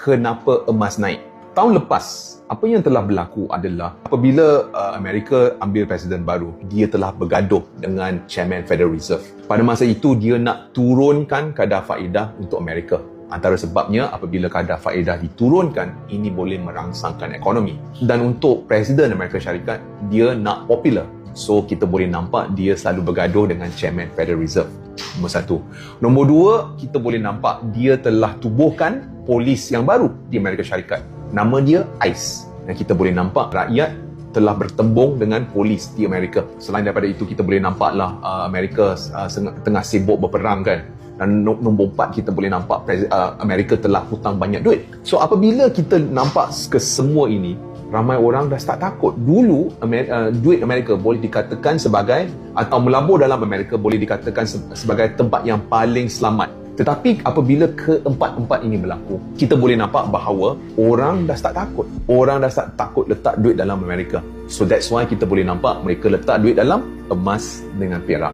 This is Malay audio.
kenapa emas naik. Tahun lepas, apa yang telah berlaku adalah apabila Amerika ambil presiden baru, dia telah bergaduh dengan Chairman Federal Reserve. Pada masa itu, dia nak turunkan kadar faedah untuk Amerika. Antara sebabnya, apabila kadar faedah diturunkan, ini boleh merangsangkan ekonomi. Dan untuk Presiden Amerika Syarikat, dia nak popular. So, kita boleh nampak dia selalu bergaduh dengan Chairman Federal Reserve. Nombor satu. Nombor dua, kita boleh nampak dia telah tubuhkan polis yang baru di Amerika Syarikat. Nama dia ICE. Dan kita boleh nampak rakyat telah bertembung dengan polis di Amerika. Selain daripada itu, kita boleh nampaklah Amerika tengah sibuk berperang kan. Dan nombor 4, kita boleh nampak Amerika telah hutang banyak duit. So apabila kita nampak ke semua ini, ramai orang dah start takut. Dulu duit Amerika boleh dikatakan sebagai, atau melabur dalam Amerika boleh dikatakan sebagai tempat yang paling selamat. Tetapi apabila keempat-empat ini berlaku, kita boleh nampak bahawa orang dah start takut. Orang dah start takut letak duit dalam Amerika. So that's why kita boleh nampak mereka letak duit dalam emas dengan perak.